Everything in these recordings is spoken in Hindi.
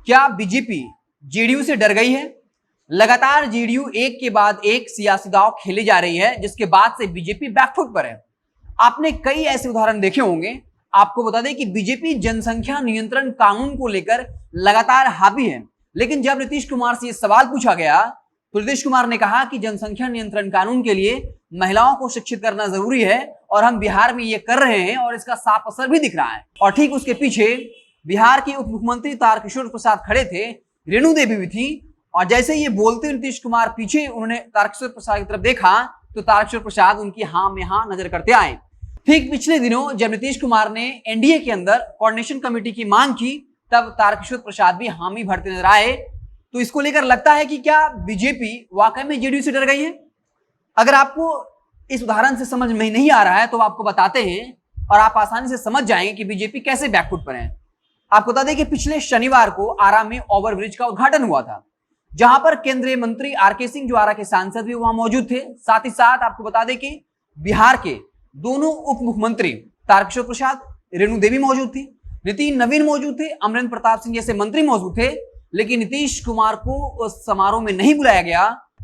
क्या बीजेपी जेडीयू से डर गई है? लगातार जेडीयू एक के बाद एक सियासी दांव खेले जा रही है, जिसके बाद से बीजेपी बैकफुट पर है। आपने कई ऐसे उदाहरण देखे होंगे। आपको बता दें कि बीजेपी जनसंख्या नियंत्रण कानून को लेकर लगातार हावी है, लेकिन जब नीतीश कुमार से यह सवाल पूछा गया तो नीतीश कुमार ने कहा कि जनसंख्या नियंत्रण कानून के लिए महिलाओं को शिक्षित करना जरूरी है और हम बिहार में ये कर रहे हैं और इसका साफ असर भी दिख रहा है। और ठीक उसके पीछे बिहार के उप मुख्यमंत्री तारकिशोर प्रसाद खड़े थे, रेणु देवी भी थी, और जैसे ये बोलते नीतीश कुमार पीछे उन्होंने तारकिशोर प्रसाद की तरफ देखा तो तारकिशोर प्रसाद उनकी हाँ में हाँ नजर करते आए। ठीक पिछले दिनों जब नीतीश कुमार ने एनडीए के अंदर कोऑर्डिनेशन कमेटी की मांग की, तब तारकिशोर प्रसाद भी हामी भरते नजर आए। तो इसको लेकर लगता है कि क्या बीजेपी वाकई में जेडीयू से डर गई है? अगर आपको इस उदाहरण से समझ में नहीं आ रहा है तो आपको बताते हैं और आप आसानी से समझ जाएंगे कि बीजेपी कैसे बैकफुट पर है। आपको बता दें कि पिछले शनिवार को आरा में ओवरब्रिज का उद्घाटन हुआ था, जहां पर केंद्रीय मंत्री आरके सिंह, जो आरा के सांसद भी वहां मौजूद थे। साथ ही साथ आपको बता दें कि बिहार के दोनों उप मुख्यमंत्री तारकिशोर प्रसाद, रेणु देवी मौजूद थी, नितिन नवीन मौजूद थे, अमरेंद्र प्रताप सिंह जैसे मंत्री मौजूद थे। लेकिन नीतीश कुमार को उस समारोह में नहीं बुलाया गया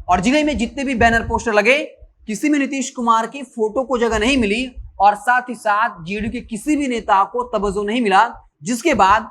और जिले में जितने भी बैनर पोस्टर लगे, किसी में नीतीश कुमार की फोटो को जगह नहीं मिली और साथ ही साथ जेडीयू के किसी भी नेता को तवज्जो नहीं मिला। जिसके बाद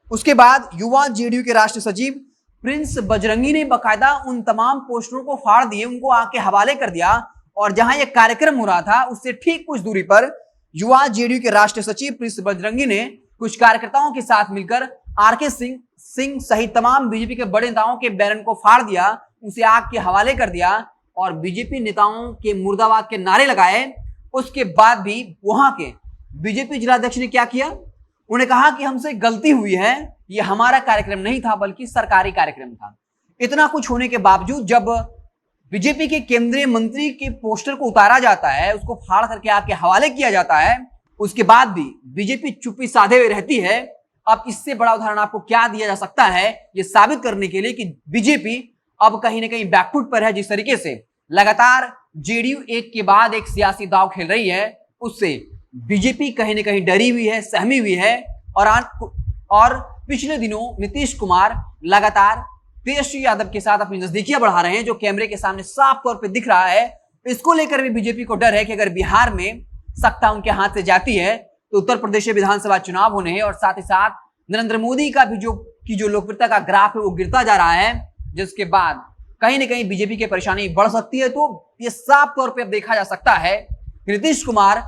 उसके बाद युवा जेडीयू के राष्ट्रीय सचिव प्रिंस बजरंगी ने बकायदा उन तमाम पोस्टरों को फाड़ दिए, उनको आके हवाले कर दिया। और जहां यह कार्यक्रम हो रहा था उससे ठीक कुछ दूरी पर युवा जेडीयू के राष्ट्रीय सचिव प्रिंस बजरंगी ने कुछ कार्यकर्ताओं के साथ मिलकर आरके सिंह सहित तमाम बीजेपी के बड़े नेताओं के बैनर को फाड़ दिया, उसे आग के हवाले कर दिया और बीजेपी नेताओं के मुर्दाबाद के नारे लगाए। उसके बाद भी वहां के बीजेपी जिलाध्यक्ष ने क्या किया? उन्होंने कहा कि हमसे गलती हुई है, यह हमारा कार्यक्रम नहीं था बल्कि सरकारी कार्यक्रम था। इतना कुछ होने के बावजूद जब बीजेपी के केंद्रीय मंत्री के पोस्टर को उतारा जाता है, उसको फाड़ करके आग के हवाले किया जाता है, उसके बाद भी बीजेपी चुप्पी साधे हुए रहती है। अब इससे बड़ा उदाहरण आपको क्या दिया जा सकता है यह साबित करने के लिए कि बीजेपी अब कहीं ना कहीं बैकफुट पर है। जिस तरीके से लगातार जेडीयू एक के बाद एक सियासी दांव खेल रही है, उससे बीजेपी कहीं ना कहीं डरी हुई है, सहमी हुई है। और पिछले दिनों नीतीश कुमार लगातार तेजस्वी यादव के साथ अपनी नजदीकियां बढ़ा रहे हैं, जो कैमरे के सामने साफ तौर पर दिख रहा है। इसको लेकर भी बीजेपी को डर है कि अगर बिहार में सत्ता उनके हाथ से जाती है तो उत्तर प्रदेश में विधानसभा चुनाव होने हैं और साथ ही साथ नरेंद्र मोदी का भी जो लोकप्रियता का ग्राफ है वो गिरता जा रहा है, जिसके बाद कहीं ना कहीं बीजेपी की परेशानी बढ़ सकती है। तो ये साफ तौर पे अब देखा जा सकता है कि नीतीश कुमार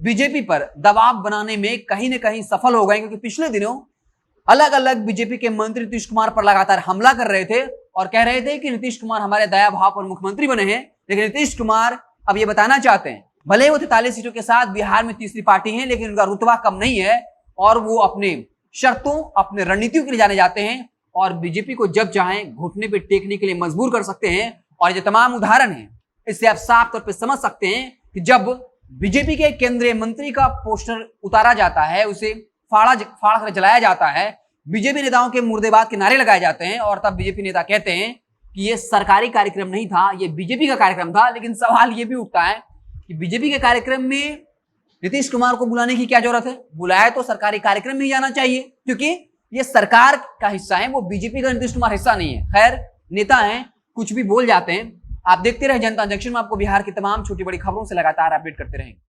बीजेपी पर दबाव बनाने में कहीं ना कहीं सफल हो गए, क्योंकि पिछले दिनों अलग अलग बीजेपी के मंत्री नीतीश कुमार पर लगातार हमला कर रहे थे और कह रहे थे कि नीतीश कुमार हमारे दया भाव पर मुख्यमंत्री बने हैं। लेकिन नीतीश कुमार अब ये बताना चाहते हैं, भले वो 43 सीटों के साथ बिहार में तीसरी पार्टी है, लेकिन उनका रुतबा कम नहीं है और वो अपने शर्तों, अपने रणनीतियों के लिए जाने जाते हैं और बीजेपी को जब चाहें घुटने पे टेकने के लिए मजबूर कर सकते हैं। और ये तमाम उदाहरण हैं, इससे आप साफ तौर पे समझ सकते हैं कि जब बीजेपी के केंद्रीय मंत्री का पोस्टर उतारा जाता है, उसे फाड़ कर जलाया जाता है, बीजेपी नेताओं के मुर्देबाद के नारे लगाए जाते हैं और तब बीजेपी नेता कहते हैं कि ये सरकारी कार्यक्रम नहीं था, ये बीजेपी का कार्यक्रम था। लेकिन सवाल ये भी उठता है कि बीजेपी के कार्यक्रम में नीतीश कुमार को बुलाने की क्या जरूरत है? बुलाया तो सरकारी कार्यक्रम में ही जाना चाहिए, क्योंकि ये सरकार का हिस्सा है, वो बीजेपी का नीतीश कुमार हिस्सा नहीं है। खैर, नेता हैं, कुछ भी बोल जाते हैं। आप देखते रहे जनता जंक्शन में, आपको बिहार की तमाम छोटी बड़ी खबरों से लगातार अपडेट करते रहेंगे।